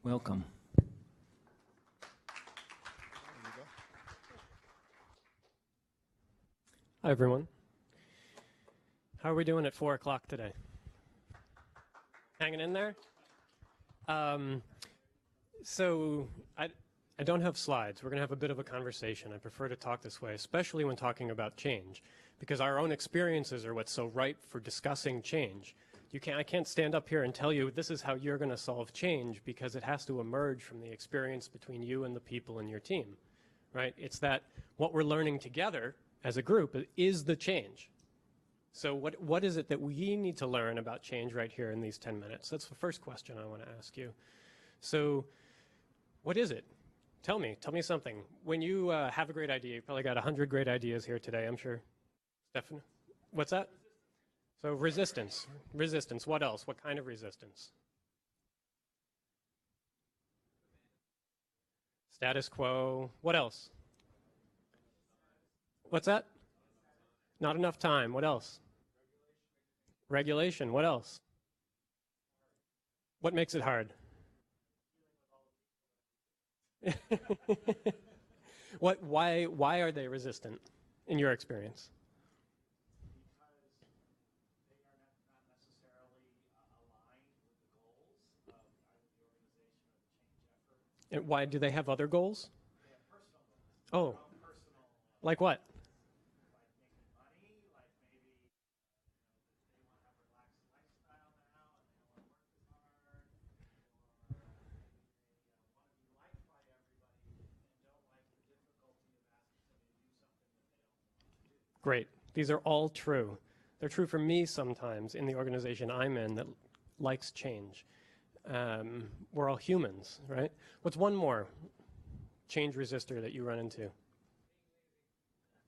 Welcome. Hi, everyone. How are we doing at 4 o'clock today? Hanging in there? So I don't have slides. We're going to have a bit of a conversation. I prefer to talk this way, especially when talking about change, because our own experiences are what's so ripe for discussing change. I can't stand up here and tell you this is how you're going to solve change, because it has to emerge from the experience between you and the people in your team, right? It's that what we're learning together as a group is the change. So what is it that we need to learn about change right here in these 10 minutes? That's the first question I want to ask you. So what is it? Tell me something. When you have a great idea, you probably got 100 great ideas here today, I'm sure. Stefano? What's that? So resistance. Resistance. What else? What kind of resistance? Status quo. What else? What's that? Not enough time. What else? Regulation. What else? What makes it hard? Why are they resistant in your experience? And why do they have other goals? Oh, like what? Great. These are all true. They're true for me sometimes in the organization I'm in that likes change. We're all humans, right? What's one more change resistor that you run into?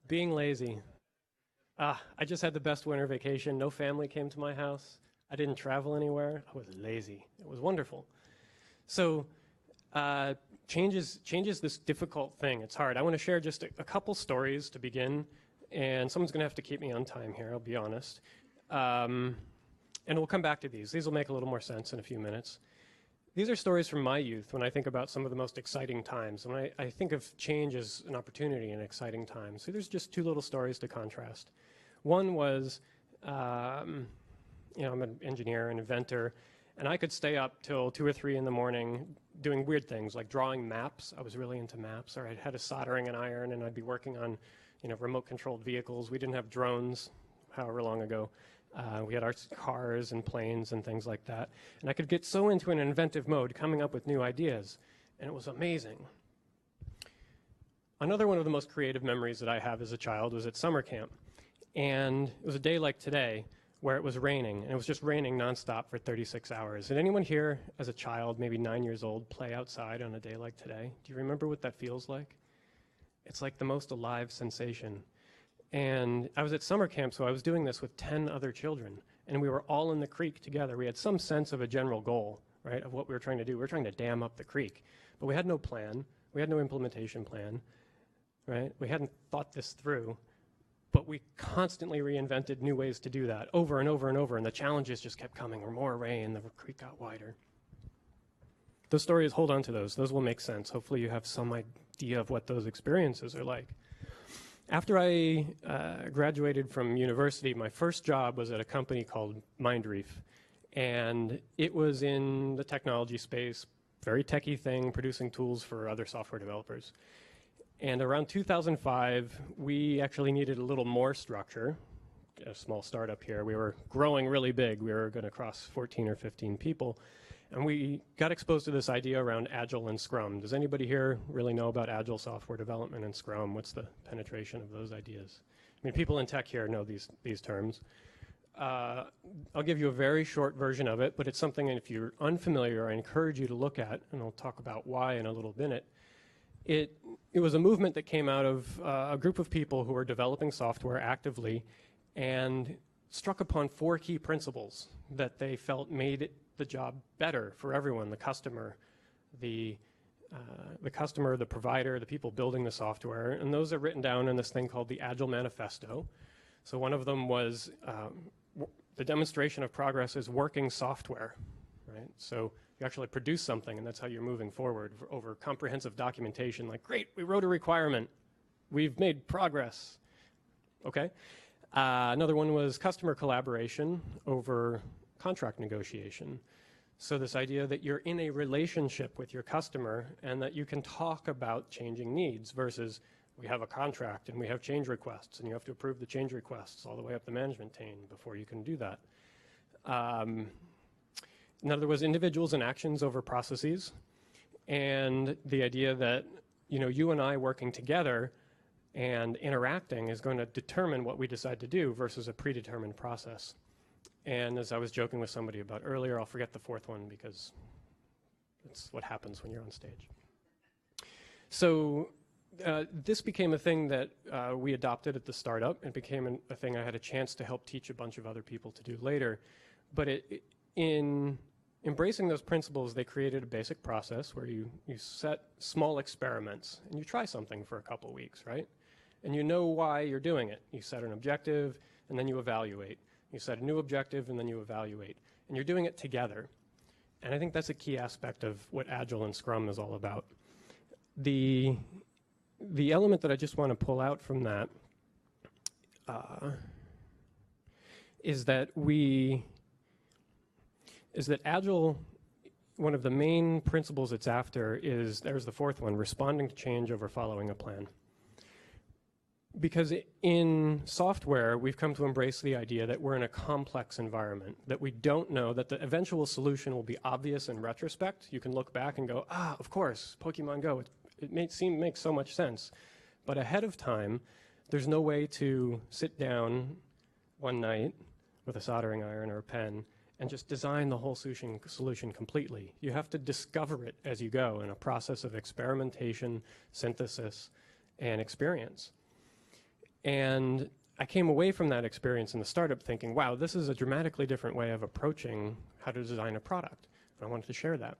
Being lazy. I just had the best winter vacation. No family came to my house. I didn't travel anywhere. I was lazy. It was wonderful. So change is this difficult thing. It's hard. I want to share just a couple stories to begin. And someone's going to have to keep me on time here, I'll be honest. And we'll come back to these. These will make a little more sense in a few minutes. These are stories from my youth when I think about some of the most exciting times. When I think of change as an opportunity and exciting times. So there's just two little stories to contrast. One was, I'm an engineer, an inventor, and I could stay up till 2 or 3 in the morning doing weird things like drawing maps. I was really into maps. Or I had a soldering and iron, and I'd be working on remote-controlled vehicles. We didn't have drones however long ago. We had our cars and planes and things like that. And I could get so into an inventive mode, coming up with new ideas, and it was amazing. Another one of the most creative memories that I have as a child was at summer camp. And it was a day like today where it was raining, and it was just raining nonstop for 36 hours. Did anyone here as a child, maybe 9 years old, play outside on a day like today? Do you remember what that feels like? It's like the most alive sensation. And I was at summer camp, so I was doing this with 10 other children. And we were all in the creek together. We had some sense of a general goal, right, of what we were trying to do. We were trying to dam up the creek. But we had no plan. We had no implementation plan, right? We hadn't thought this through. But we constantly reinvented new ways to do that over and over and over. And the challenges just kept coming. Or more rain, the creek got wider. Those stories, hold on to those. Those will make sense. Hopefully you have some idea of what those experiences are like. After I graduated from university, my first job was at a company called MindReef. And it was in the technology space, very techie thing, producing tools for other software developers. And around 2005, we actually needed a little more structure. A small startup here. We were growing really big. We were going to cross 14 or 15 people. And we got exposed to this idea around Agile and Scrum. Does anybody here really know about Agile software development and Scrum? What's the penetration of those ideas? I mean, people in tech here know these terms. I'll give you a very short version of it, but it's something, if you're unfamiliar, I encourage you to look at, and I'll talk about why in a little minute. It was a movement that came out of a group of people who were developing software actively and struck upon 4 key principles that they felt made the job better for everyone: the customer, the provider, the people building the software. And those are written down in this thing called the Agile Manifesto. So one of them was the demonstration of progress is working software, right? So You actually produce something, and that's how you're moving forward over comprehensive documentation. Like, great, we wrote a requirement. We've made progress. Okay. Another one was customer collaboration over contract negotiation. So this idea that you're in a relationship with your customer and that you can talk about changing needs versus we have a contract and we have change requests and you have to approve the change requests all the way up the management chain before you can do that. Another was individuals and actions over processes, and the idea that you and I working together and interacting is going to determine what we decide to do versus a predetermined process. And as I was joking with somebody about earlier, I'll forget the fourth one because it's what happens when you're on stage. So this became a thing that we adopted at the startup. It became a thing I had a chance to help teach a bunch of other people to do later. But in embracing those principles, they created a basic process where you set small experiments and you try something for a couple weeks, right? And you know why you're doing it. You set an objective and then you evaluate. You set a new objective and then you evaluate. And you're doing it together. And I think that's a key aspect of what Agile and Scrum is all about. The element that I just want to pull out from that is that Agile, one of the main principles it's after is, there's the fourth one, responding to change over following a plan. Because in software, we've come to embrace the idea that we're in a complex environment, that we don't know, that the eventual solution will be obvious in retrospect. You can look back and go, of course, Pokemon Go, it makes so much sense. But ahead of time, there's no way to sit down one night with a soldering iron or a pen and just design the whole solution completely. You have to discover it as you go in a process of experimentation, synthesis, and experience. And I came away from that experience in the startup thinking, wow, this is a dramatically different way of approaching how to design a product. And I wanted to share that.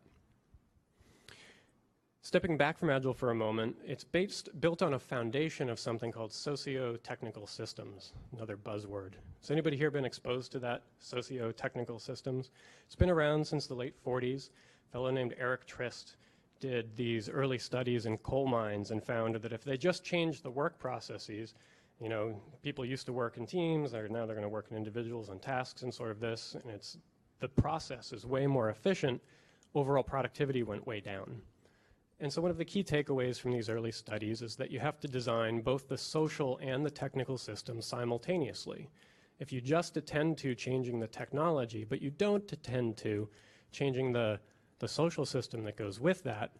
Stepping back from Agile for a moment, it's built on a foundation of something called Sociotechnical Systems, another buzzword. Has anybody here been exposed to that, Sociotechnical Systems? It's been around since the late 40s. A fellow named Eric Trist did these early studies in coal mines and found that if they just changed the work processes, people used to work in teams, now they're going to work in individuals on tasks and sort of this, and the process is way more efficient. Overall productivity went way down. And so one of the key takeaways from these early studies is that you have to design both the social and the technical systems simultaneously. If you just attend to changing the technology, but you don't attend to changing the social system that goes with that,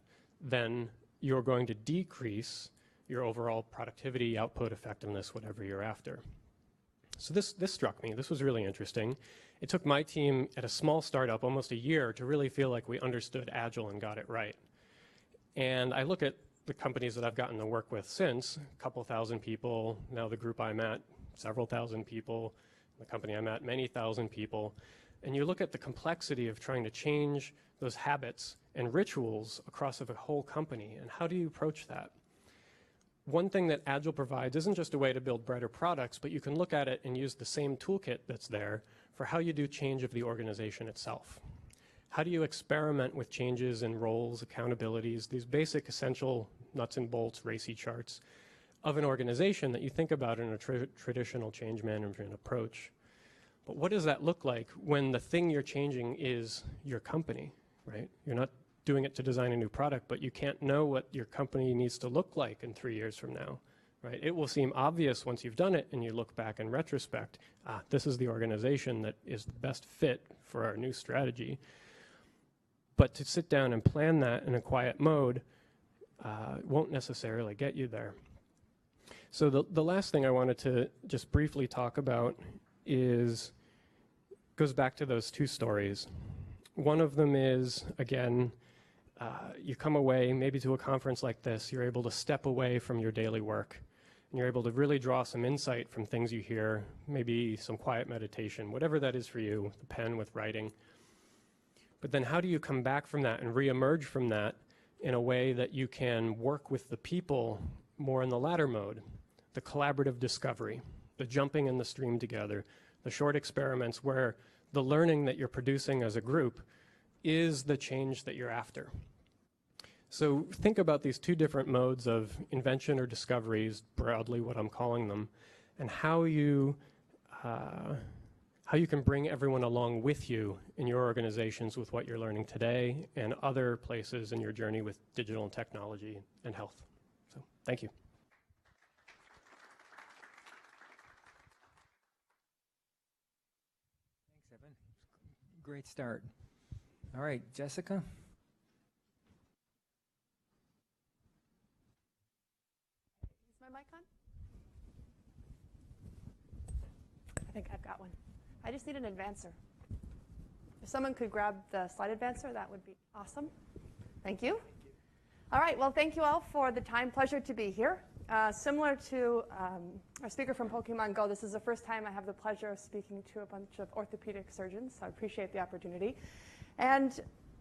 then you're going to decrease your overall productivity, output, effectiveness, whatever you're after. So this struck me. This was really interesting. It took my team at a small startup almost a year to really feel like we understood Agile and got it right. And I look at the companies that I've gotten to work with since, a couple thousand people, now the group I'm at, several thousand people, the company I'm at, many thousand people, and you look at the complexity of trying to change those habits and rituals across a whole company, and how do you approach that? One thing that Agile provides isn't just a way to build brighter products, but you can look at it and use the same toolkit that's there for how you do change of the organization itself. How do you experiment with changes in roles, accountabilities, these basic essential nuts and bolts, racy charts of an organization that you think about in a traditional change management approach? But what does that look like when the thing you're changing is your company, right? You're not doing it to design a new product, but you can't know what your company needs to look like in 3 years from now, right? It will seem obvious once you've done it and you look back in retrospect, this is the organization that is the best fit for our new strategy. But to sit down and plan that in a quiet mode won't necessarily get you there. So the last thing I wanted to just briefly talk about goes back to those two stories. One of them is, again, you come away maybe to a conference like this, you're able to step away from your daily work, and you're able to really draw some insight from things you hear, maybe some quiet meditation, whatever that is for you, with a pen, with writing. But then how do you come back from that and reemerge from that in a way that you can work with the people more in the latter mode, the collaborative discovery, the jumping in the stream together, the short experiments where the learning that you're producing as a group is the change that you're after. So think about these two different modes of invention or discovery, is broadly what I'm calling them, and how you can bring everyone along with you in your organizations with what you're learning today and other places in your journey with digital and technology and health. So thank you. Thanks, Evan. Great start. All right, Jessica. Is my mic on? I think I've got one. I just need an advancer. If someone could grab the slide advancer, that would be awesome. Thank you. All right, well, thank you all for the time. Pleasure to be here. Similar to our speaker from Pokemon Go, this is the first time I have the pleasure of speaking to a bunch of orthopedic surgeons, so I appreciate the opportunity. And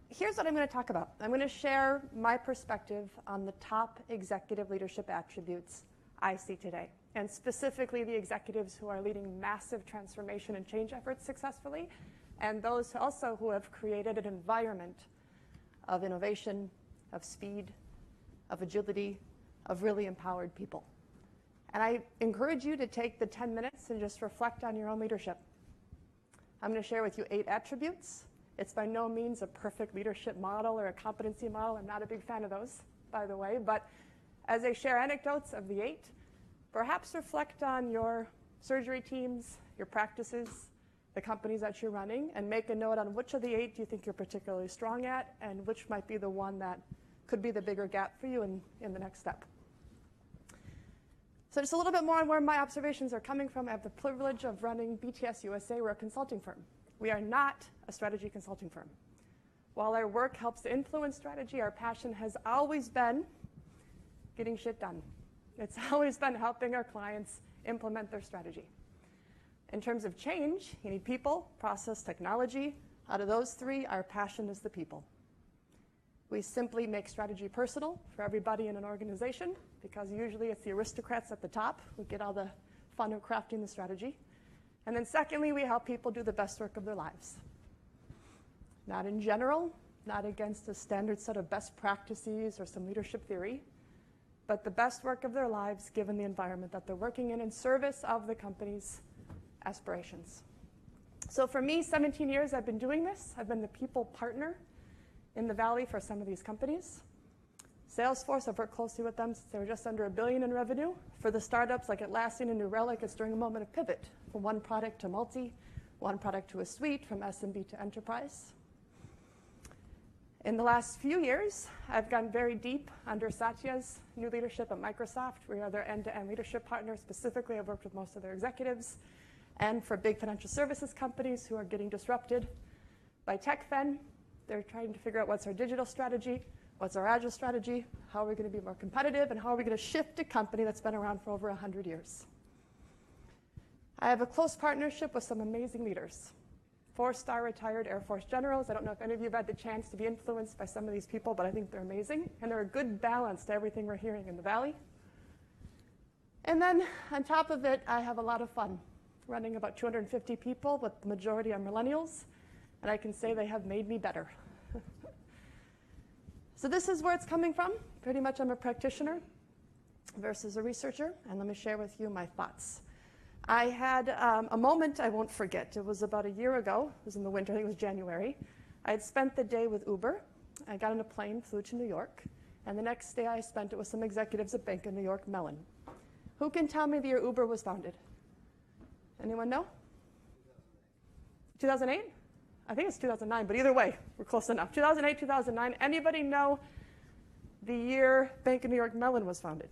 here's what I'm going to talk about. I'm going to share my perspective on the top executive leadership attributes I see today, and specifically the executives who are leading massive transformation and change efforts successfully, and those also who have created an environment of innovation, of speed, of agility, of really empowered people. And I encourage you to take the 10 minutes and just reflect on your own leadership. I'm going to share with you 8 attributes. It's by no means a perfect leadership model or a competency model. I'm not a big fan of those, by the way. But as I share anecdotes of the 8, perhaps reflect on your surgery teams, your practices, the companies that you're running, and make a note on which of the 8 do you think you're particularly strong at, and which might be the one that could be the bigger gap for you in the next step. So just a little bit more on where my observations are coming from. I have the privilege of running BTS USA. We're a consulting firm. We are not a strategy consulting firm. While our work helps to influence strategy, our passion has always been getting shit done. It's always been helping our clients implement their strategy. In terms of change, you need people, process, technology. Out of those 3, our passion is the people. We simply make strategy personal for everybody in an organization, because usually it's the aristocrats at the top who get all the fun of crafting the strategy. And then secondly, we help people do the best work of their lives. Not in general, not against a standard set of best practices or some leadership theory, but the best work of their lives given the environment that they're working in service of the company's aspirations. So for me, 17 years I've been doing this. I've been the people partner in the Valley for some of these companies. Salesforce, I've worked closely with them since they were just under $1 billion in revenue. For the startups like Atlassian and New Relic, it's during a moment of pivot from one product to multi, one product to a suite, from SMB to enterprise. In the last few years, I've gone very deep under Satya's new leadership at Microsoft. We are their end-to-end leadership partner. Specifically, I've worked with most of their executives. And for big financial services companies who are getting disrupted by TechFen, they're trying to figure out what's our digital strategy, what's our agile strategy, how are we going to be more competitive, and how are we going to shift a company that's been around for over 100 years. I have a close partnership with some amazing leaders. 4-star retired Air Force generals. I don't know if any of you have had the chance to be influenced by some of these people, but I think they're amazing. And they're a good balance to everything we're hearing in the Valley. And then on top of it, I have a lot of fun running about 250 people, but the majority are millennials. And I can say they have made me better. So this is where it's coming from. Pretty much I'm a practitioner versus a researcher. And let me share with you my thoughts. I had a moment I won't forget. It was about a year ago. It was in the winter. I think it was January. I had spent the day with Uber. I got on a plane, flew to New York. And the next day I spent it with some executives at Bank of New York Mellon. Who can tell me the year Uber was founded? Anyone know? 2008? I think it's 2009, but either way, we're close enough. 2008, 2009. Anybody know the year Bank of New York Mellon was founded?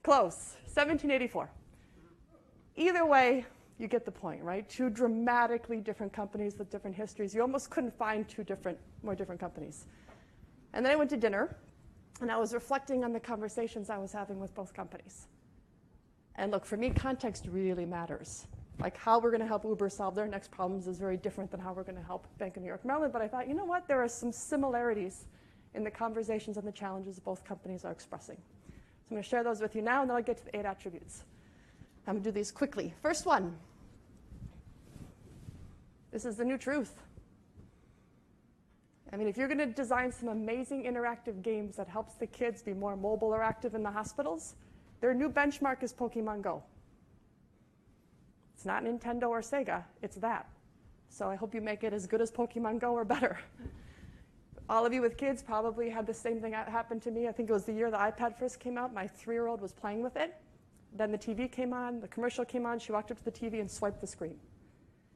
Close. 1784. Either way, you get the point, right? 2 dramatically different companies with different histories. You almost couldn't find 2 more different companies. And then I went to dinner, and I was reflecting on the conversations I was having with both companies. And look, for me, context really matters. Like how we're going to help Uber solve their next problems is very different than how we're going to help Bank of New York Mellon. But I thought, you know what? There are some similarities in the conversations and the challenges both companies are expressing. So I'm going to share those with you now, and then I'll get to the 8 attributes. I'm going to do these quickly. First one. This is the new truth. I mean, if you're going to design some amazing interactive games that helps the kids be more mobile or active in the hospitals, their new benchmark is Pokemon Go. It's not Nintendo or Sega, it's that. So I hope you make it as good as Pokemon Go or better. All of you with kids probably had the same thing happen to me. I think it was the year the iPad first came out. My 3-year-old was playing with it. Then the TV came on, the commercial came on, she walked up to the TV and swiped the screen.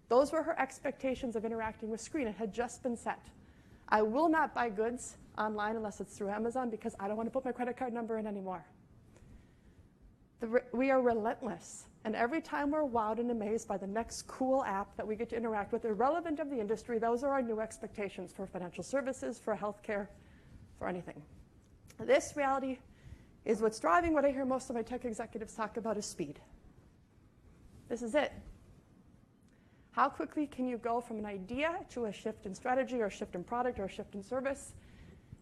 Those were her expectations of interacting with screen. It had just been set. I will not buy goods online unless it's through Amazon because I don't want to put my credit card number in anymore. We are relentless. And every time we're wowed and amazed by the next cool app that we get to interact with, irrelevant of the industry, those are our new expectations for financial services, for healthcare, for anything. This reality is what's driving what I hear most of my tech executives talk about is speed. This is it. How quickly can you go from an idea to a shift in strategy or a shift in product or a shift in service?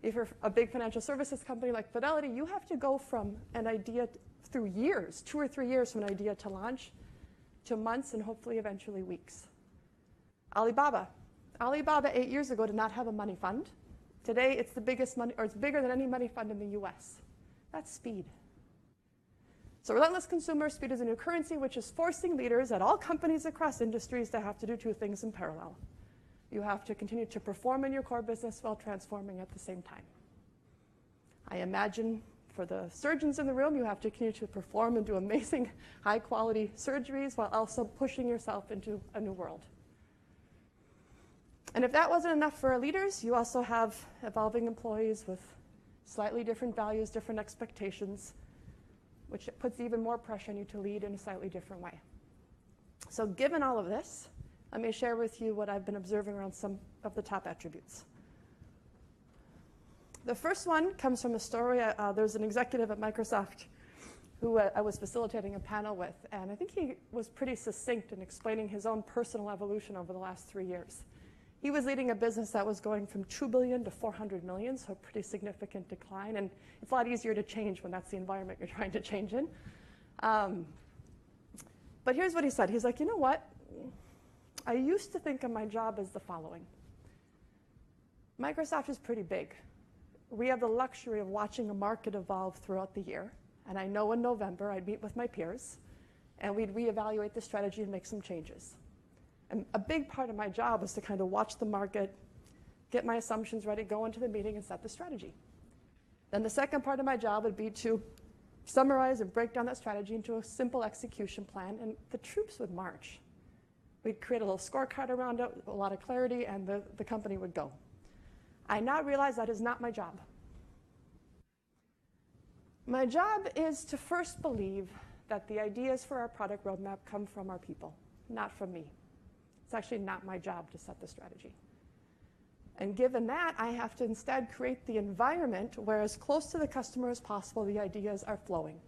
If you're a big financial services company like Fidelity, you have to go from an idea through years, 2 or 3 years from an idea to launch, to months and hopefully eventually weeks. Alibaba 8 years ago did not have a money fund. Today it's the biggest money, or it's bigger than any money fund in the US. That's speed. So relentless consumer speed is a new currency which is forcing leaders at all companies across industries to have to do 2 things in parallel. You have to continue to perform in your core business while transforming at the same time. I imagine for the surgeons in the room, you have to continue to perform and do amazing high-quality surgeries while also pushing yourself into a new world. And if that wasn't enough for our leaders, you also have evolving employees with slightly different values, different expectations, which puts even more pressure on you to lead in a slightly different way. So given all of this, let me share with you what I've been observing around some of the top attributes. The first one comes from a story. There's an executive at Microsoft who I was facilitating a panel with, and I think he was pretty succinct in explaining his own personal evolution over the last 3 years. He was leading a business that was going from $2 billion to $400 million, so a pretty significant decline, and it's a lot easier to change when that's the environment you're trying to change in. But here's what he said. He's like, you know what? I used to think of my job as the following. Microsoft is pretty big. We have the luxury of watching a market evolve throughout the year. And I know in November I'd meet with my peers and we'd reevaluate the strategy and make some changes. And a big part of my job was to kind of watch the market, get my assumptions ready, go into the meeting and set the strategy. Then the second part of my job would be to summarize and break down that strategy into a simple execution plan, and the troops would march. We'd create a little scorecard around it, a lot of clarity, and the company would go. I now realize that is not my job. My job is to first believe that the ideas for our product roadmap come from our people, not from me. It's actually not my job to set the strategy. And given that, I have to instead create the environment where as close to the customer as possible the ideas are flowing.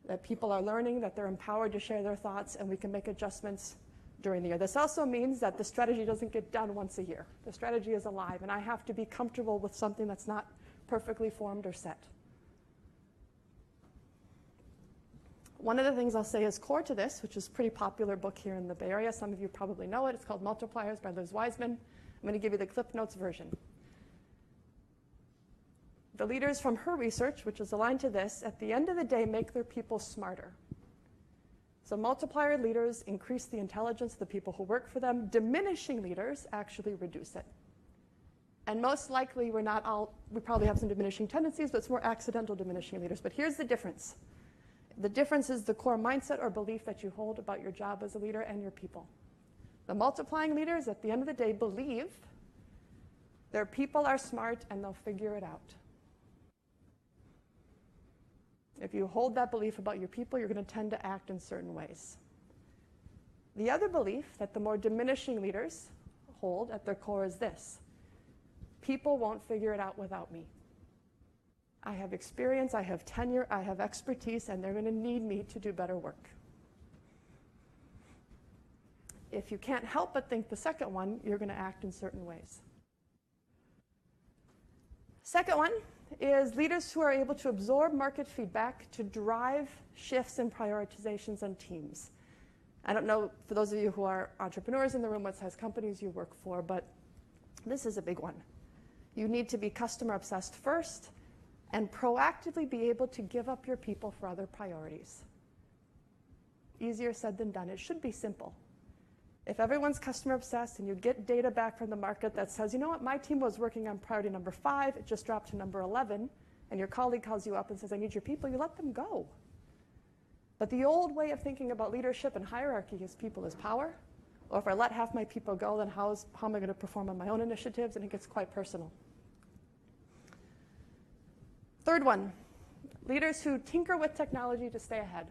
That people are learning, that they're empowered to share their thoughts, and we can make adjustments during the year. This also means that the strategy doesn't get done once a year. The strategy is alive, and I have to be comfortable with something that's not perfectly formed or set. One of the things I'll say is core to this, which is a pretty popular book here in the Bay Area. Some of you probably know it. It's called Multipliers by Liz Wiseman. I'm going to give you the Cliff Notes version. The leaders from her research, which is aligned to this, at the end of the day, make their people smarter. So multiplier leaders increase the intelligence of the people who work for them. Diminishing leaders actually reduce it. And most likely, we probably have some diminishing tendencies, but it's more accidental diminishing leaders. But here's the difference. The difference is the core mindset or belief that you hold about your job as a leader and your people. The multiplying leaders, at the end of the day, believe their people are smart and they'll figure it out. If you hold that belief about your people, you're going to tend to act in certain ways. The other belief that the more diminishing leaders hold at their core is this: people won't figure it out without me. I have experience, I have tenure, I have expertise, and they're going to need me to do better work. If you can't help but think the second one, you're going to act in certain ways. Second one is leaders who are able to absorb market feedback to drive shifts in prioritizations and teams. I don't know, for those of you who are entrepreneurs in the room, what size companies you work for, but this is a big one. You need to be customer obsessed first and proactively be able to give up your people for other priorities. Easier said than done. It should be simple. If everyone's customer obsessed and you get data back from the market that says, you know what, my team was working on priority number 5, it just dropped to number 11, and your colleague calls you up and says, I need your people, you let them go. But the old way of thinking about leadership and hierarchy is people is power. Or if I let half my people go, then how am I going to perform on my own initiatives? And it gets quite personal. Third one, leaders who tinker with technology to stay ahead.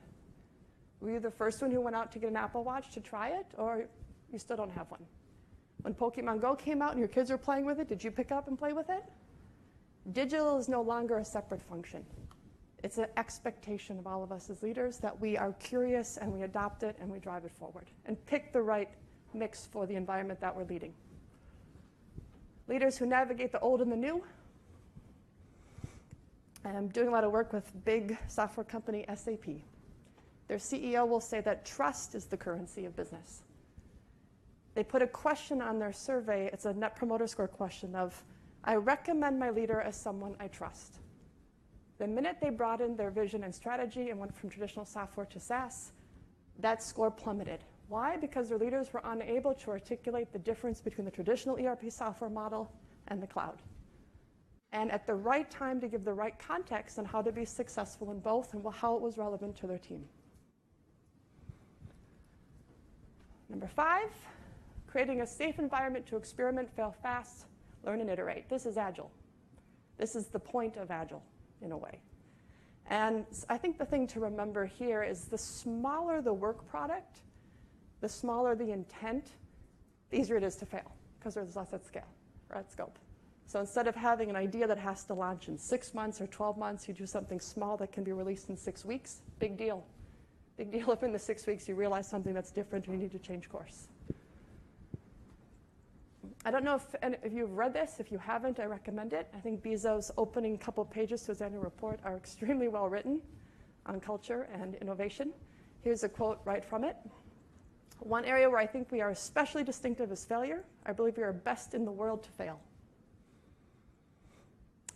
Were you the first one who went out to get an Apple Watch to try it, or you still don't have one? When Pokemon Go came out and your kids were playing with it, did you pick up and play with it? Digital is no longer a separate function. It's an expectation of all of us as leaders that we are curious and we adopt it and we drive it forward and pick the right mix for the environment that we're leading. Leaders who navigate the old and the new. I'm doing a lot of work with big software company SAP. Their CEO will say that trust is the currency of business. They put a question on their survey. It's a Net Promoter Score question of, I recommend my leader as someone I trust. The minute they brought in their vision and strategy and went from traditional software to SaaS, that score plummeted. Why? Because their leaders were unable to articulate the difference between the traditional ERP software model and the cloud. And at the right time to give the right context on how to be successful in both and how it was relevant to their team. Number 5, creating a safe environment to experiment, fail fast, learn and iterate. This is Agile. This is the point of Agile, in a way. And I think the thing to remember here is the smaller the work product, the smaller the intent, the easier it is to fail, because there's less at scale or at scope. So instead of having an idea that has to launch in 6 months or 12 months, you do something small that can be released in 6 weeks. Big deal. Big deal if in the 6 weeks you realize something that's different and you need to change course. I don't know if you've read this. If you haven't, I recommend it. I think Bezos' opening couple pages to his annual report are extremely well written on culture and innovation. Here's a quote right from it. One area where I think we are especially distinctive is failure. I believe we are best in the world to fail.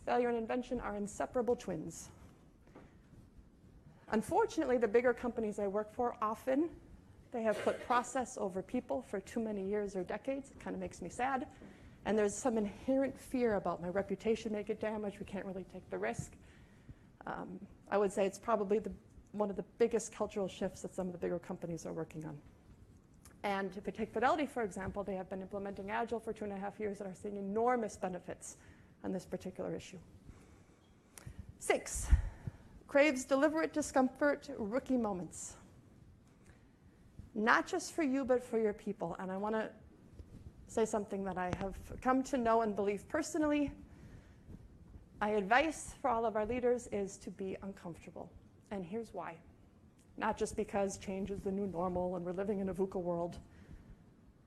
Failure and invention are inseparable twins. Unfortunately, the bigger companies I work for, often they have put process over people for too many years or decades. It kind of makes me sad. And there's some inherent fear about my reputation may get damaged. We can't really take the risk. I would say it's probably one of the biggest cultural shifts that some of the bigger companies are working on. And if we take Fidelity, for example, they have been implementing Agile for 2.5 years and are seeing enormous benefits on this particular issue. 6, craves deliberate discomfort, rookie moments. Not just for you, but for your people. And I want to say something that I have come to know and believe personally. My advice for all of our leaders is to be uncomfortable. And here's why. Not just because change is the new normal and we're living in a VUCA world,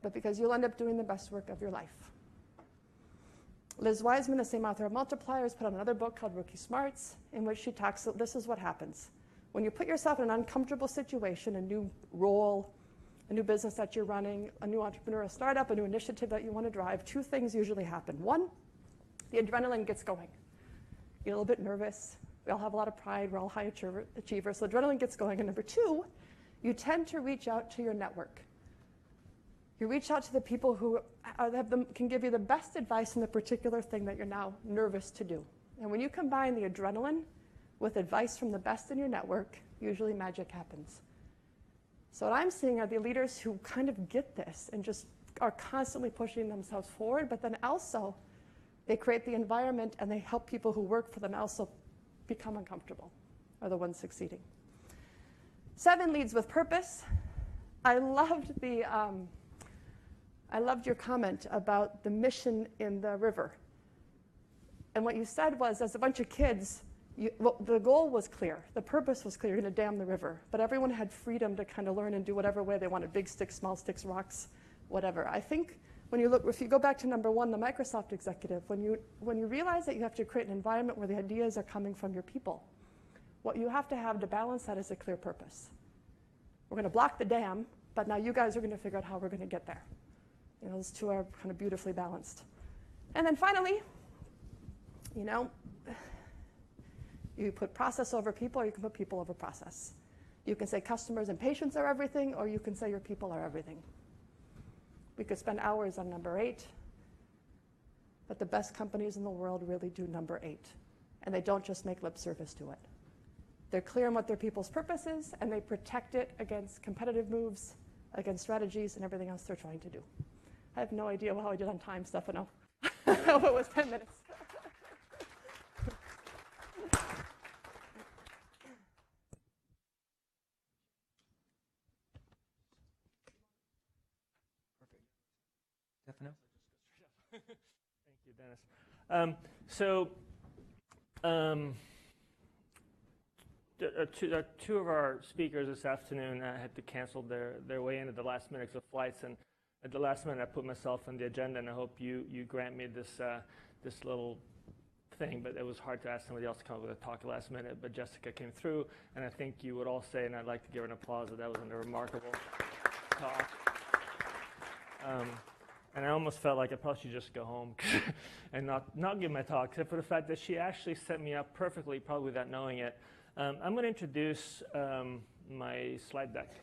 but because you'll end up doing the best work of your life. Liz Wiseman, the same author of Multipliers, put out another book called Rookie Smarts, in which she talks about this is what happens. When you put yourself in an uncomfortable situation, a new role, a new business that you're running, a new entrepreneurial startup, a new initiative that you want to drive, 2 things usually happen. 1, the adrenaline gets going. You get a little bit nervous. We all have a lot of pride. We're all high achievers. So adrenaline gets going. And number 2, you tend to reach out to your network. You reach out to the people who can give you the best advice on the particular thing that you're now nervous to do. And when you combine the adrenaline with advice from the best in your network, usually magic happens. So what I'm seeing are the leaders who kind of get this and just are constantly pushing themselves forward, but then also they create the environment and they help people who work for them also become uncomfortable, are the ones succeeding. 7, leads with purpose. I loved your comment about the mission in the river. And what you said was, as a bunch of kids, the goal was clear. The purpose was clear. You're going to dam the river. But everyone had freedom to kind of learn and do whatever way they wanted, big sticks, small sticks, rocks, whatever. I think if you go back to number 1, the Microsoft executive, when you realize that you have to create an environment where the ideas are coming from your people, what you have to balance that is a clear purpose. We're going to block the dam, But now you guys are going to figure out how we're going to get there. You know, those two are kind of beautifully balanced. And then finally, you know, you put process over people, or you can put people over process. You can say customers and patients are everything, or you can say your people are everything. We could spend hours on number 8, but the best companies in the world really do number 8. And they don't just make lip service to it. They're clear on what their people's purpose is, and they protect it against competitive moves, against strategies, and everything else they're trying to do. I have no idea how I did on time, Stefano. I hope it was 10 minutes. Stefano? Thank you, Dennis. Two of our speakers this afternoon had to cancel their way in at the last minute of flights, and at the last minute I put myself on the agenda, and I hope you grant me this little thing, but it was hard to ask somebody else to come up with a talk at the last minute, but Jessica came through, and I think you would all say, and I'd like to give her an applause, that was a remarkable talk. And I almost felt like I probably should just go home and not give my talk, except for the fact that she actually set me up perfectly, probably without knowing it. I'm going to introduce my slide deck,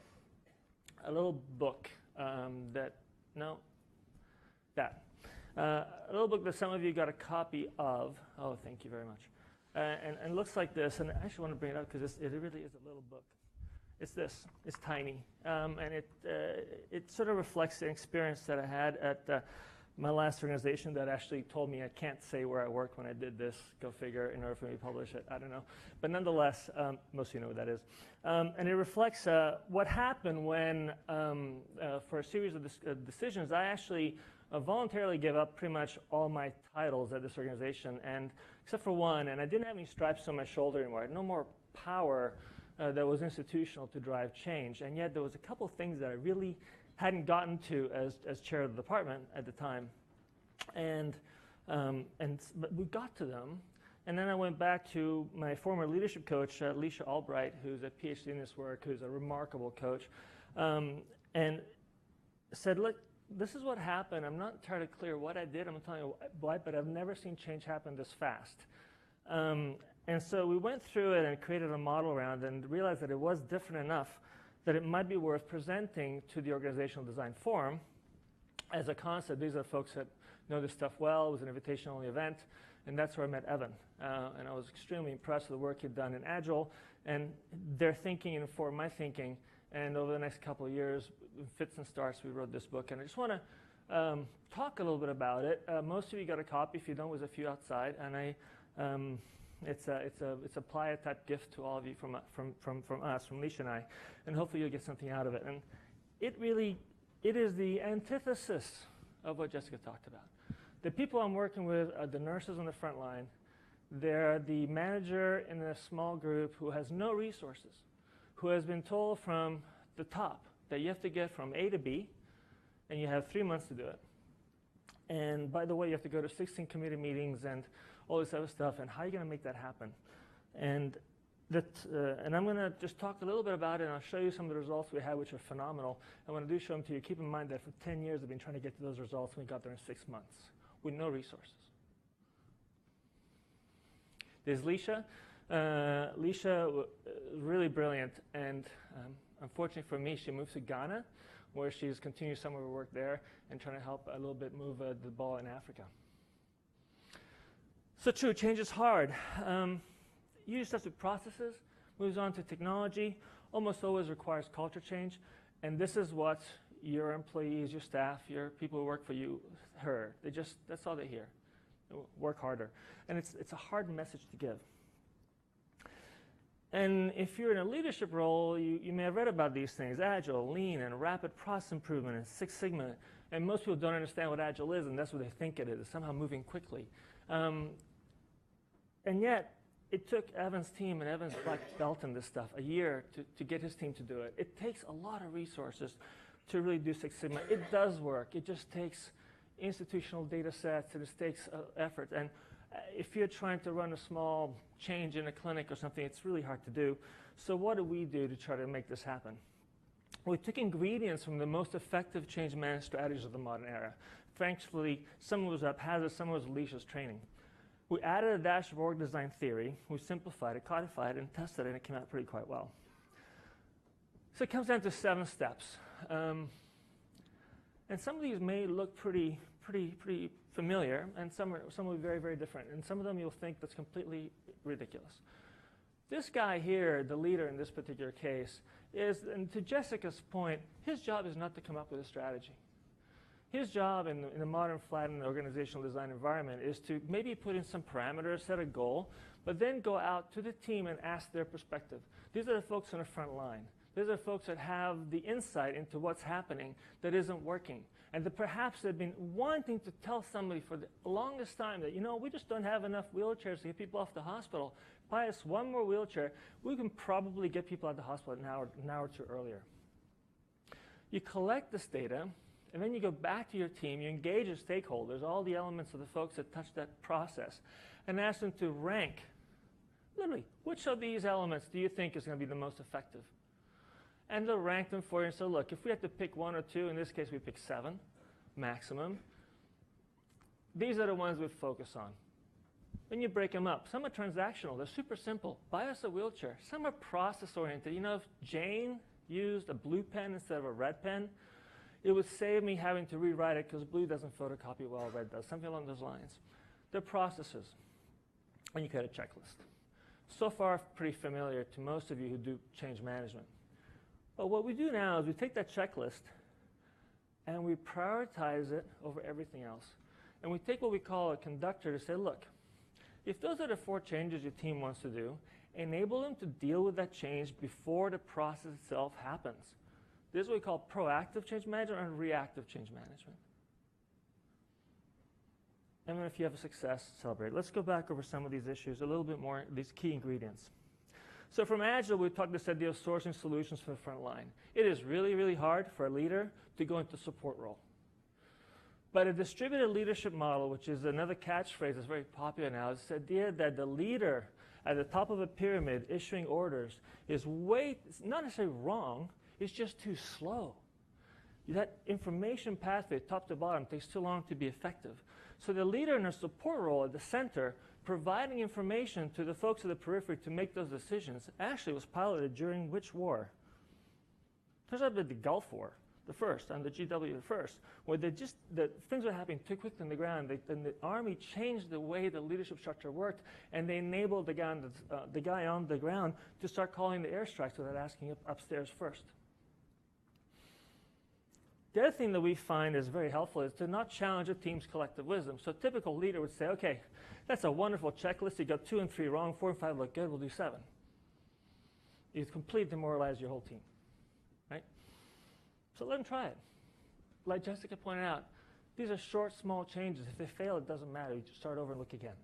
a little book a little book that some of you got a copy of. Oh, thank you very much. And it looks like this, and I actually want to bring it up because it really is a little book. It's this. It's tiny, and it sort of reflects the experience that I had at my last organization that actually told me I can't say where I worked when I did this. Go figure, in order for me to publish it. I don't know. But nonetheless, most of you know what that is. And it reflects what happened when, for a series of decisions, I actually voluntarily gave up pretty much all my titles at this organization, and except for one, and I didn't have any stripes on my shoulder anymore. I had no more power that was institutional to drive change, and yet there was a couple of things that I really hadn't gotten to as chair of the department at the time, but we got to them, and then I went back to my former leadership coach, Alicia Albright, who's a PhD in this work, who's a remarkable coach, and said, look, this is what happened. I'm not entirely clear what I did. I'm telling you why, but I've never seen change happen this fast. And so we went through it and created a model around it and realized that it was different enough that it might be worth presenting to the Organizational Design Forum as a concept. These are folks that know this stuff well. It was an invitation-only event, and that's where I met Evan. And I was extremely impressed with the work he'd done in Agile, and their thinking informed my thinking. And over the next couple of years, in fits and starts, we wrote this book. And I just want to talk a little bit about it. Most of you got a copy. If you don't, there's a few outside. And it's a playa-type gift to all of you from us, from Alicia and I. And hopefully you'll get something out of it. And it is the antithesis of what Jessica talked about. The people I'm working with are the nurses on the front line. They're the manager in a small group who has no resources, who has been told from the top that you have to get from A to B, and you have 3 months to do it. And by the way, you have to go to 16 committee meetings and all this other stuff, and how are you going to make that happen? And I'm going to just talk a little bit about it, and I'll show you some of the results we had, which are phenomenal. And when I do show them to you, keep in mind that for 10 years I've been trying to get to those results, and we got there in 6 months with no resources. There's Leisha. Leisha is really brilliant, and unfortunately for me, she moved to Ghana, where she's continued some of her work there and trying to help a little bit move the ball in Africa. So true, change is hard. Usually starts with processes, moves on to technology, almost always requires culture change, and this is what your employees, your staff, your people who work for you heard. That's all they hear. Work harder. And it's a hard message to give. And if you're in a leadership role, you may have read about these things, Agile, Lean, and rapid process improvement, and Six Sigma. And most people don't understand what Agile is, and that's what they think it is, somehow moving quickly. And yet, it took Evan's team and Evan's black belt in this stuff a year to get his team to do it. It takes a lot of resources to really do Six Sigma. It does work. It just takes institutional data sets, and it takes effort. And if you're trying to run a small change in a clinic or something, it's really hard to do. So what do we do to try to make this happen? We took ingredients from the most effective change management strategies of the modern era. Thankfully, some was haphazard, some was Alicia's training. We added a dash of org design theory, we simplified it, codified it, and tested it, and it came out quite well. So it comes down to 7 steps. And some of these may look pretty familiar, and some will be very, very different. And some of them you'll think that's completely ridiculous. This guy here, the leader in this particular case, and to Jessica's point, his job is not to come up with a strategy. His job in the modern flattened organizational design environment is to maybe put in some parameters, set a goal, but then go out to the team and ask their perspective. These are the folks on the front line. These are folks that have the insight into what's happening that isn't working. And that perhaps they've been wanting to tell somebody for the longest time that, we just don't have enough wheelchairs to get people off the hospital. Buy us one more wheelchair, we can probably get people out of the hospital an hour or two earlier. You collect this data, and then you go back to your team, you engage your stakeholders, all the elements of the folks that touch that process, and ask them to rank, literally, which of these elements do you think is going to be the most effective? And they'll rank them for you and say, look, if we have to pick 1 or 2, in this case we pick 7 maximum, these are the ones we focus on. Then you break them up. Some are transactional. They're super simple. Buy us a wheelchair. Some are process-oriented. If Jane used a blue pen instead of a red pen, it would save me having to rewrite it because blue doesn't photocopy well, red does, something along those lines. They're processes. And you create a checklist. So far, pretty familiar to most of you who do change management. But what we do now is we take that checklist and we prioritize it over everything else. And we take what we call a conductor to say, look, if those are the 4 changes your team wants to do, enable them to deal with that change before the process itself happens. This is what we call proactive change management and reactive change management. And then if you have a success, celebrate. Let's go back over some of these issues, a little bit more, these key ingredients. So from Agile, we talked this idea of sourcing solutions for the front line. It is really, really hard for a leader to go into support role. But a distributed leadership model, which is another catchphrase that's very popular now, is the idea that the leader at the top of a pyramid issuing orders is it's not necessarily wrong, it's just too slow. That information pathway, top to bottom, takes too long to be effective. So the leader in a support role at the center, providing information to the folks at the periphery to make those decisions, actually was piloted during which war? Turns out that the Gulf War, the first, and the GW the first, where things were happening too quick on the ground, and the Army changed the way the leadership structure worked, and they enabled the guy on the ground to start calling the airstrikes without asking upstairs first. The other thing that we find is very helpful is to not challenge a team's collective wisdom. So a typical leader would say, okay, that's a wonderful checklist. You got 2 and 3 wrong, 4 and 5 look good, we'll do 7. You completely demoralize your whole team, right? So let them try it. Like Jessica pointed out, these are short, small changes. If they fail, it doesn't matter. You just start over and look again.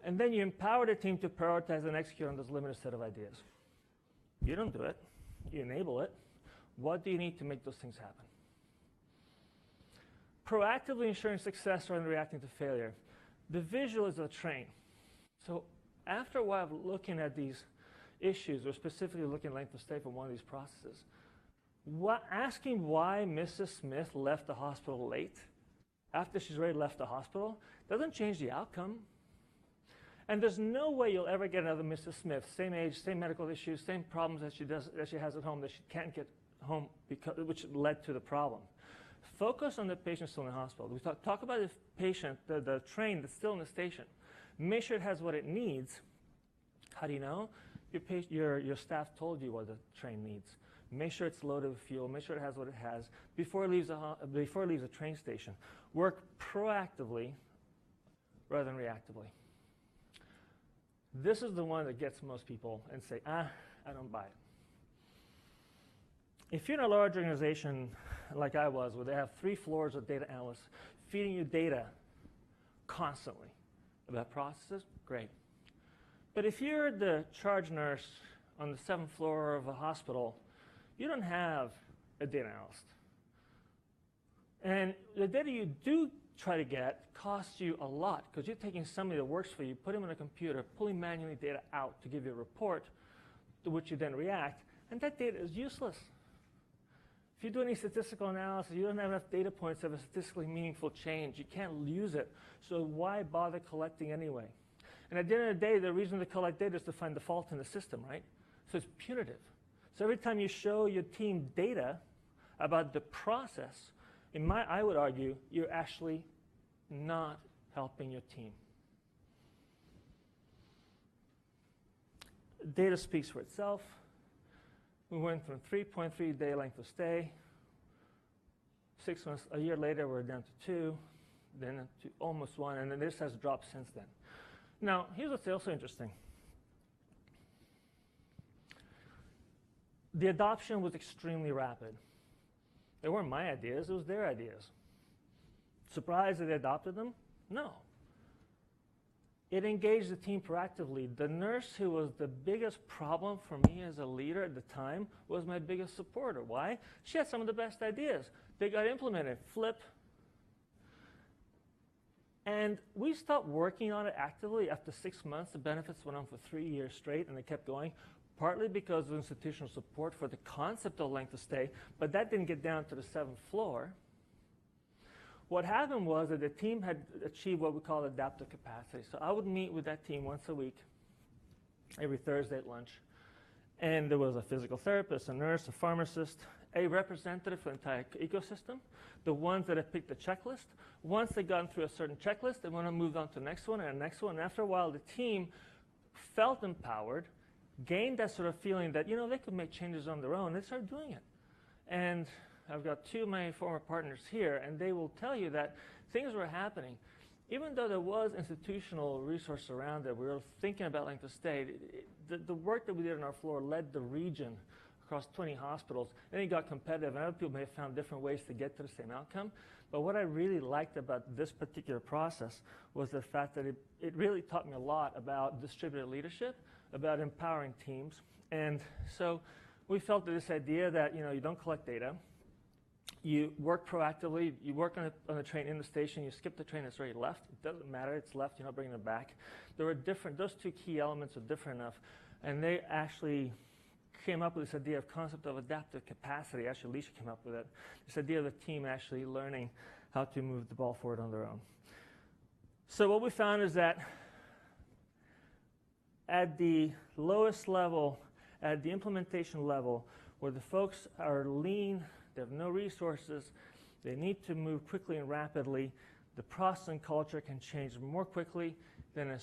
And then you empower the team to prioritize and execute on this limited set of ideas. You don't do it. You enable it. What do you need to make those things happen? Proactively ensuring success rather than reacting to failure. The visual is a train. So after a while of looking at these issues, or specifically looking at length of stay for one of these processes, asking why Mrs. Smith left the hospital late after she's already left the hospital doesn't change the outcome. And there's no way you'll ever get another Mrs. Smith, same age, same medical issues, same problems that she has at home that she can't get home, which led to the problem. Focus on the patient still in the hospital. We talk about the patient, the train that's still in the station. Make sure it has what it needs. How do you know? Your staff told you what the train needs. Make sure it's loaded with fuel. Make sure it has what it has before it leaves the train station. Work proactively rather than reactively. This is the one that gets most people and say, I don't buy it. If you're in a large organization like I was, where they have 3 floors of data analysts feeding you data constantly about processes, great. But if you're the charge nurse on the 7th floor of a hospital, you don't have a data analyst. And the data you do try to get costs you a lot because you're taking somebody that works for you, put him on a computer, pulling manually data out to give you a report to which you then react. And that data is useless. If you do any statistical analysis, you don't have enough data points to have a statistically meaningful change. You can't use it. So why bother collecting anyway? And at the end of the day, the reason to collect data is to find the fault in the system, right? So it's punitive. So every time you show your team data about the process, I would argue, you're actually not helping your team. Data speaks for itself. We went from 3.3 day length of stay. 6 months, a year later, we're down to 2, then to almost 1, and then this has dropped since then. Now, here's what's also interesting. The adoption was extremely rapid. They weren't my ideas, it was their ideas. Surprised that they adopted them? No. It engaged the team proactively. The nurse who was the biggest problem for me as a leader at the time was my biggest supporter. Why? She had some of the best ideas. They got implemented. Flip. And we stopped working on it actively after 6 months. The benefits went on for 3 years straight, and they kept going, partly because of institutional support for the concept of length of stay, but that didn't get down to the 7th floor. What happened was that the team had achieved what we call adaptive capacity. So I would meet with that team once a week, every Thursday at lunch. And there was a physical therapist, a nurse, a pharmacist, a representative for the entire ecosystem, the ones that had picked the checklist. Once they'd gotten through a certain checklist, they want to move on to the next one and the next one. And after a while, the team felt empowered, gained that sort of feeling that, they could make changes on their own. They started doing it. And I've got 2 of my former partners here, and they will tell you that things were happening. Even though there was institutional resource around it, we were thinking about length of stay. The work that we did on our floor led the region across 20 hospitals, and it got competitive, and other people may have found different ways to get to the same outcome. But what I really liked about this particular process was the fact that it really taught me a lot about distributed leadership, about empowering teams. And so we felt that this idea that, you don't collect data, you work proactively, you work on a train in the station, you skip the train that's already left. It doesn't matter, it's left, you're not bringing it back. There were those 2 key elements are different enough, and they actually came up with this idea of concept of adaptive capacity. Actually, Alicia came up with it. This idea of the team actually learning how to move the ball forward on their own. So what we found is that at the lowest level, at the implementation level, where the folks are lean, they have no resources, they need to move quickly and rapidly, the process and culture can change more quickly than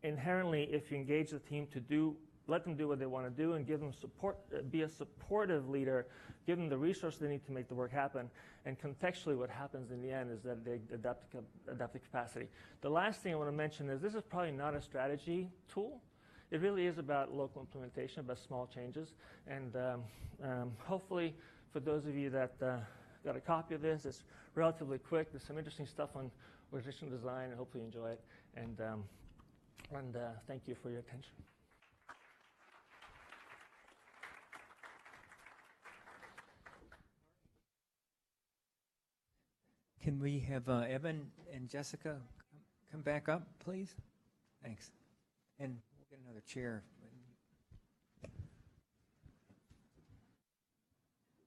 inherently if you engage the team to let them do what they want to do and give them support, be a supportive leader, give them the resources they need to make the work happen. And contextually what happens in the end is that they adapt the capacity. The last thing I want to mention is this is probably not a strategy tool. It really is about local implementation, about small changes. And hopefully for those of you that got a copy of this, it's relatively quick. There's some interesting stuff on organizational design, and hopefully you enjoy it. And thank you for your attention. Can we have Evan and Jessica come back up, please? Thanks. And we'll get another chair.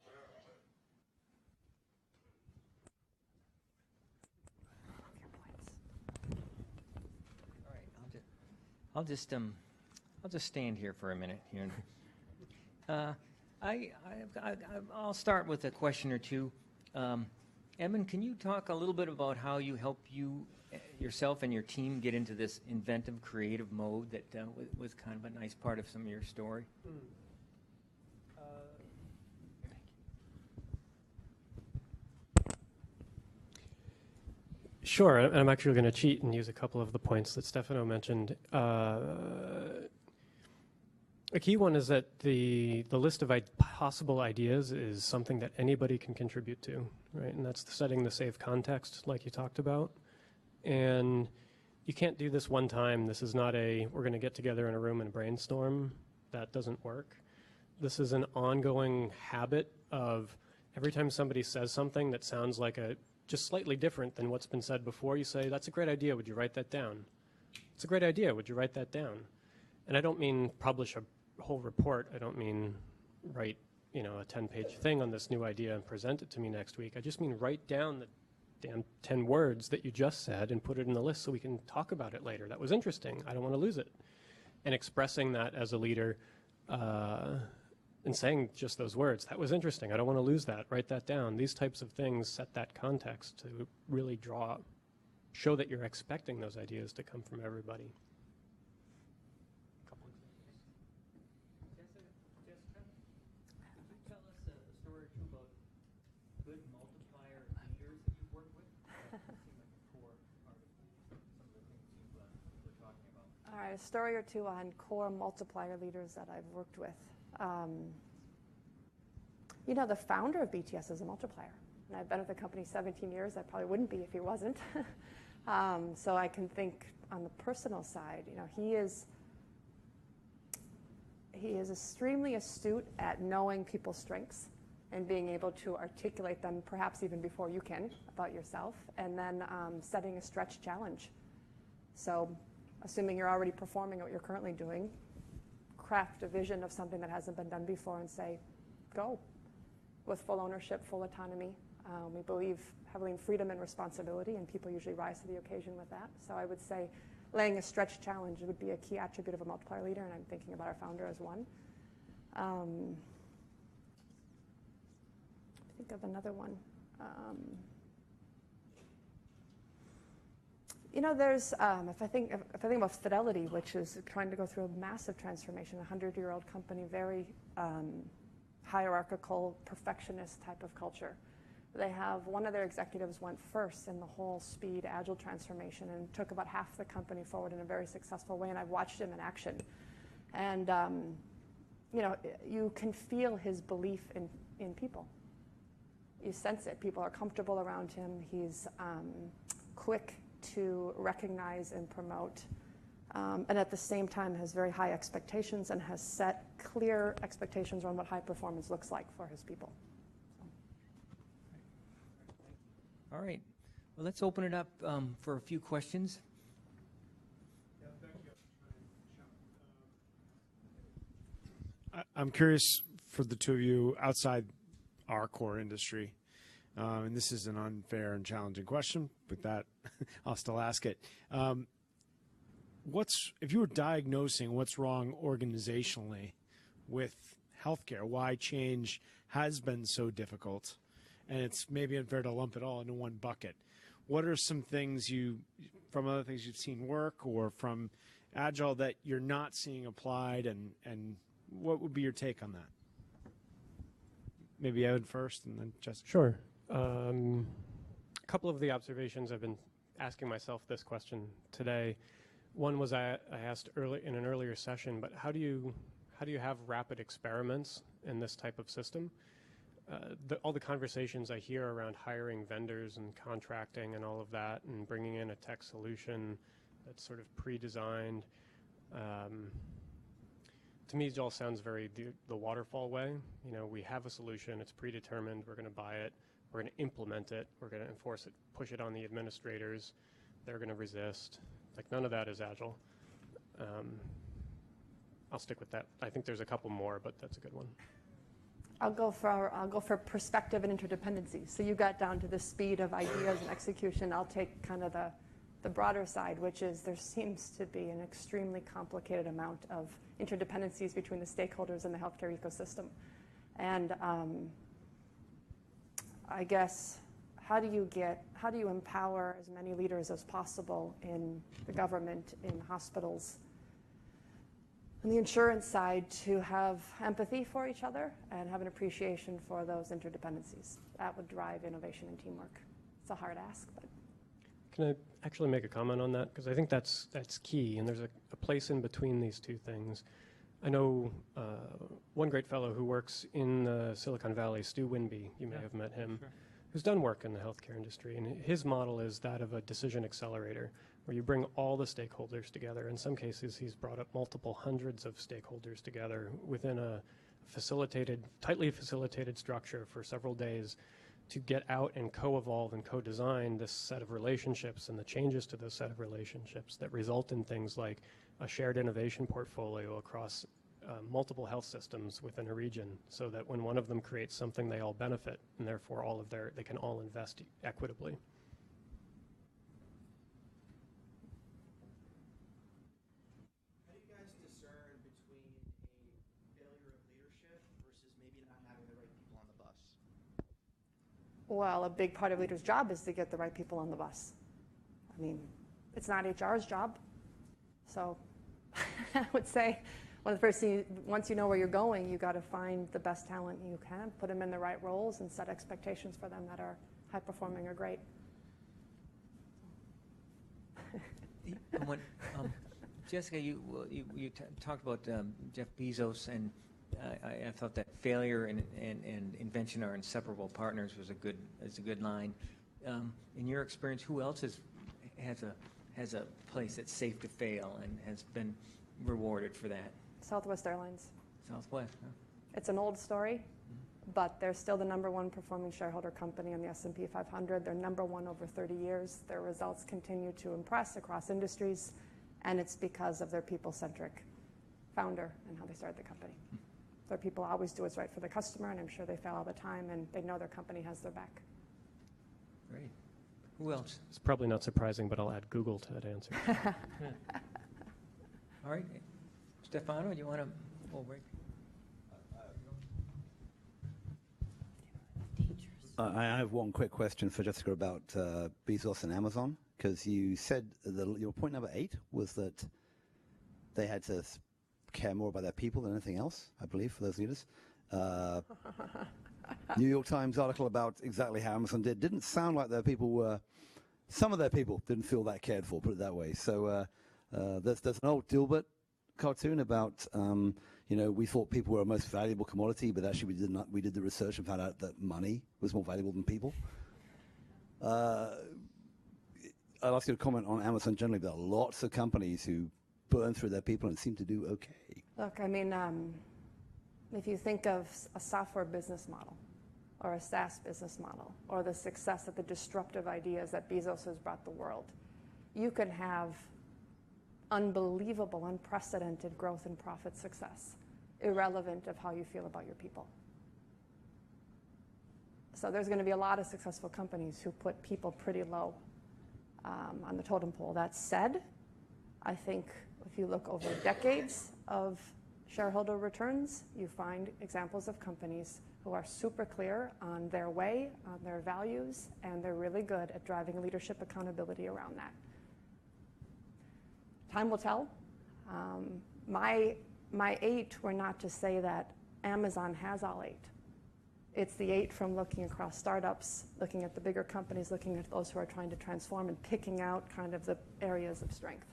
All right, I'll just stand here for a minute here. I'll start with a question or two. Evan, can you talk a little bit about how you help yourself and your team get into this inventive, creative mode that was kind of a nice part of some of your story? Sure, I'm actually going to cheat and use a couple of the points that Stefano mentioned. A key one is that the list of possible ideas is something that anybody can contribute to, right? And that's setting the safe context like you talked about. And you can't do this one time. This is not we're going to get together in a room and brainstorm. That doesn't work. This is an ongoing habit of every time somebody says something that sounds like just slightly different than what's been said before, you say, that's a great idea, would you write that down? It's a great idea, would you write that down? And I don't mean publish a whole report, I don't mean write, you know, a 10-page thing on this new idea and present it to me next week. I just mean write down the damn 10 words that you just said and put it in the list so we can talk about it later. That was interesting. I don't want to lose it. And expressing that as a leader and saying just those words, that was interesting. I don't want to lose that. Write that down. These types of things set that context to really show that you're expecting those ideas to come from everybody. Jessica, could you tell us a story or two about good multiplier leaders that you've worked with? That seemed like a core part of some of the things you were talking about. All right, a story or two on core multiplier leaders that I've worked with. You know, the founder of BTS is a multiplier. And I've been at the company 17 years. I probably wouldn't be if he wasn't. So I can think on the personal side, you know, he is extremely astute at knowing people's strengths and being able to articulate them perhaps even before you can about yourself, and then setting a stretch challenge. So assuming you're already performing at what you're currently doing, craft a vision of something that hasn't been done before and say, go, with full ownership, full autonomy. We believe heavily in freedom and responsibility, and people usually rise to the occasion with that. So I would say laying a stretch challenge would be a key attribute of a multiplier leader, and I'm thinking about our founder as one. Think of another one. You know, there's, if I think about Fidelity, which is trying to go through a massive transformation, a 100-year-old company, very hierarchical, perfectionist type of culture. They have, one of their executives went first in the whole speed agile transformation and took about half the company forward in a very successful way, and I've watched him in action. And, you know, you can feel his belief in people. You sense it. People are comfortable around him. He's quick to recognize and promote, and at the same time has very high expectations and has set clear expectations on what high performance looks like for his people. All right. Well, let's open it up for a few questions. Yeah, thank you. I'm curious for the two of you outside our core industry, and this is an unfair and challenging question, but that I'll still ask it. If you were diagnosing what's wrong organizationally with healthcare, why change has been so difficult, and it's maybe unfair to lump it all into one bucket, what are some things from other things you've seen work or from Agile that you're not seeing applied, and what would be your take on that? Maybe Evan first, and then Jessica. Sure. A couple of the observations I've been asking myself this question today. One was I asked in an earlier session, but how do you have rapid experiments in this type of system? All the conversations I hear around hiring vendors and contracting and all of that, and bringing in a tech solution that's sort of pre-designed, to me it all sounds very the waterfall way. You know, we have a solution, it's predetermined, we're going to buy it, we're going to implement it, we're going to enforce it, push it on the administrators, they're going to resist. Like, none of that is Agile. I'll stick with that. I think there's a couple more, but that's a good one. I'll go for perspective and interdependencies. So you got down to the speed of ideas and execution. I'll take kind of the broader side, which is there seems to be an extremely complicated amount of interdependencies between the stakeholders in the healthcare ecosystem. And I guess, how do you empower as many leaders as possible in the government, in hospitals, on the insurance side, to have empathy for each other and have an appreciation for those interdependencies? That would drive innovation and teamwork. It's a hard ask, but. Can I actually make a comment on that? Because I think that's key, and there's a place in between these two things. I know one great fellow who works in Silicon Valley, Stu Winby, you may have met him, who's done work in the healthcare industry, and his model is that of a decision accelerator, where you bring all the stakeholders together. In some cases, he's brought up multiple hundreds of stakeholders together within a tightly facilitated structure for several days to get out and co-evolve and co-design this set of relationships and the changes to this set of relationships that result in things like a shared innovation portfolio across multiple health systems within a region, so that when one of them creates something, they all benefit, and therefore they can all invest equitably. How do you guys discern between a failure of leadership versus maybe not having the right people on the bus? Well, a big part of a leader's job is to get the right people on the bus. I mean, it's not HR's job. So I would say one of the first things, once you know where you're going, you got to find the best talent you can, put them in the right roles, and set expectations for them that are high performing or great. Jessica, you talked about Jeff Bezos, and I thought that failure and invention are inseparable partners was a good line. In your experience, who else has a place that's safe to fail and has been rewarded for that? Southwest Airlines. Southwest, huh? It's an old story, but they're still the #1 performing shareholder company on the S&P 500. They're #1 over 30 years. Their results continue to impress across industries, and it's because of their people-centric founder and how they started the company. Their people always do what's right for the customer, and I'm sure they fail all the time, and they know their company has their back. Great. Who else? It's probably not surprising, but I'll add Google to that answer. All right. Stefano, do you want to? Oh, right. I have one quick question for Jessica about Bezos and Amazon, because you said your point number 8 was that they had to care more about their people than anything else, I believe, for those leaders. New York Times article about exactly how Amazon didn't sound like their people were. Some of their people didn't feel that cared for, put it that way. So there's an old Dilbert cartoon about we thought people were a most valuable commodity, but actually we did the research and found out that money was more valuable than people. I'd ask you to comment on Amazon generally. There are lots of companies who burn through their people and seem to do okay. Look, I mean, if you think of a software business model or a SaaS business model or the success of the disruptive ideas that Bezos has brought the world, you can have unbelievable, unprecedented growth and profit success, irrelevant of how you feel about your people. So there's going to be a lot of successful companies who put people pretty low on the totem pole. That said, I think if you look over decades of shareholder returns, you find examples of companies who are super clear on their way, on their values, and they're really good at driving leadership accountability around that. Time will tell. My 8 were not to say that Amazon has all 8. It's the 8 from looking across startups, looking at the bigger companies, looking at those who are trying to transform and picking out kind of the areas of strength.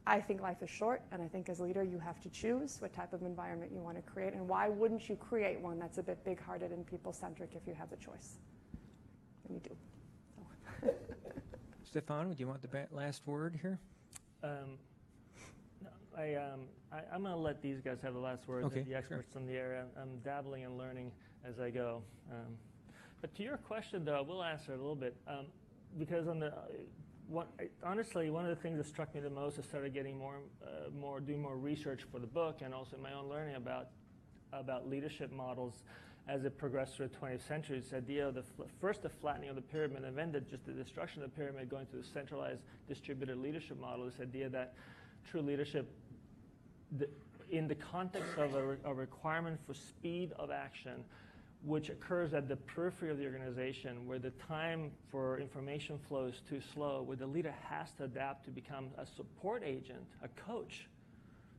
I think life is short, and I think as a leader you have to choose what type of environment you want to create, and why wouldn't you create one that's a bit big-hearted and people-centric if you have the choice? And you do. So. Stefano, do you want the last word here? I'm going to let these guys have the last word. Okay, The experts in the area. I'm dabbling and learning as I go. But to your question, though, I will answer it a little bit because honestly, one of the things that struck me the most is started getting doing more research for the book, and also my own learning about leadership models as it progressed through the 20th century. This idea of first the flattening of the pyramid, and then just the destruction of the pyramid, going to the centralized distributed leadership model. This idea that true leadership, in the context of a requirement for speed of action, which occurs at the periphery of the organization, where the time for information flow is too slow, where the leader has to adapt to become a support agent, a coach,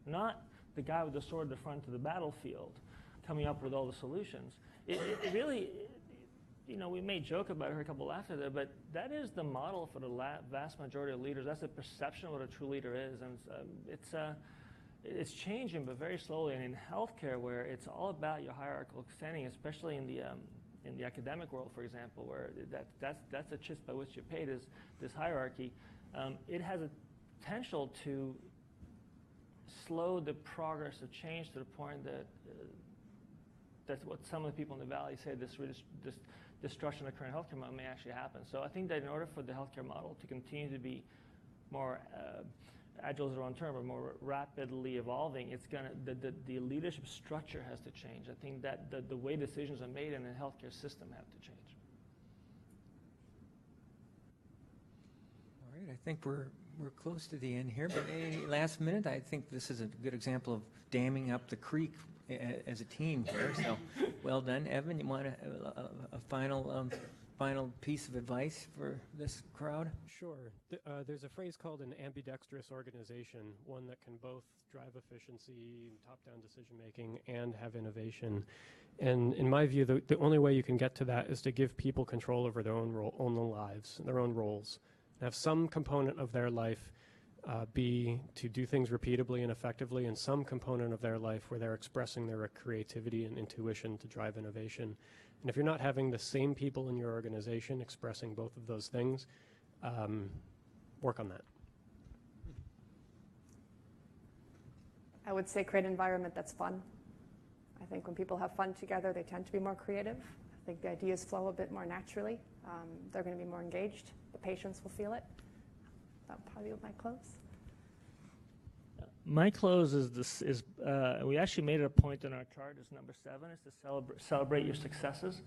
not the guy with the sword at the front of the battlefield, coming up with all the solutions. It really, we may joke about it, heard a couple laughter there, but that is the model for the vast majority of leaders. That's the perception of what a true leader is, and it's changing, but very slowly. And in healthcare, where it's all about your hierarchical standing, especially in the academic world, for example, where that's the chips by which you're paid, is this hierarchy. It has a potential to slow the progress of change to the point that that's what some of the people in the Valley say, this destruction of the current healthcare model may actually happen. So I think that in order for the healthcare model to continue to be more Agile is the wrong term, but more rapidly evolving, it's gonna the leadership structure has to change. I think that the way decisions are made in the healthcare system have to change. All right, I think we're close to the end here, but any last minute, I think this is a good example of damming up the creek as a team here. So, well done, Evan. You want a final piece of advice for this crowd? Sure. There's a phrase called an ambidextrous organization, one that can both drive efficiency, top-down decision-making, and have innovation. And in my view, the only way you can get to that is to give people control over their own lives, their own roles. Have some component of their life be to do things repeatably and effectively, and some component of their life where they're expressing their creativity and intuition to drive innovation. And if you're not having the same people in your organization expressing both of those things, work on that. I would say create an environment that's fun. I think when people have fun together, they tend to be more creative. I think the ideas flow a bit more naturally. They're going to be more engaged. The patients will feel it. That would probably be my close. My close is this: we actually made it a point in our chart. It's number 7. Is to celebrate your successes.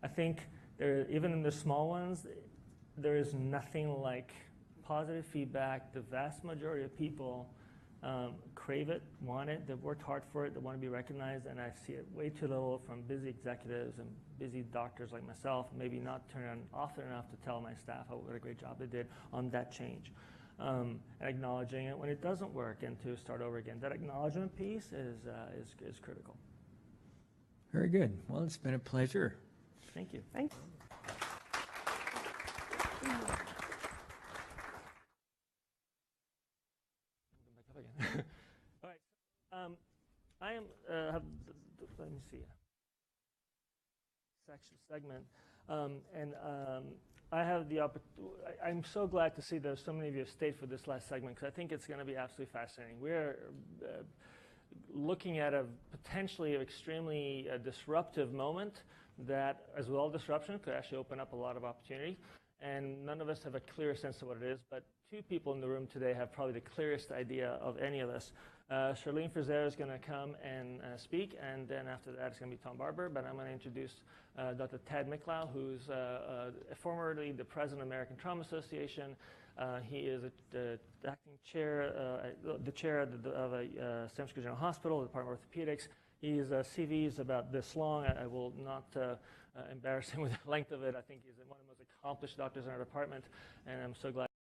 I think even in the small ones, there is nothing like positive feedback. The vast majority of people crave it, want it. They've worked hard for it. They want to be recognized, and I see it way too little from busy executives and busy doctors like myself. Maybe not turn on often enough to tell my staff what a great job they did on that change. And acknowledging it when it doesn't work, and to start over again. That acknowledgement piece is critical. Very good. Well, it's been a pleasure. Thank you. Thanks. All right. I am. Let me see. Segment, and I have the opportunity. I'm so glad to see that so many of you have stayed for this last segment, because I think it's going to be absolutely fascinating. We're looking at a potentially extremely disruptive moment that, as with all disruption, could actually open up a lot of opportunity. And none of us have a clear sense of what it is, but 2 people in the room today have probably the clearest idea of any of us. Charlene Frizzere is going to come and speak, and then after that it's going to be Tom Barber, but I'm going to introduce Dr. Tad Miklau, who's formerly the president of the American Trauma Association. He is the acting chair, the chair of San Francisco General Hospital, the Department of Orthopaedics. His CV is about this long. I will not embarrass him with the length of it. I think he's one of the most accomplished doctors in our department, and I'm so glad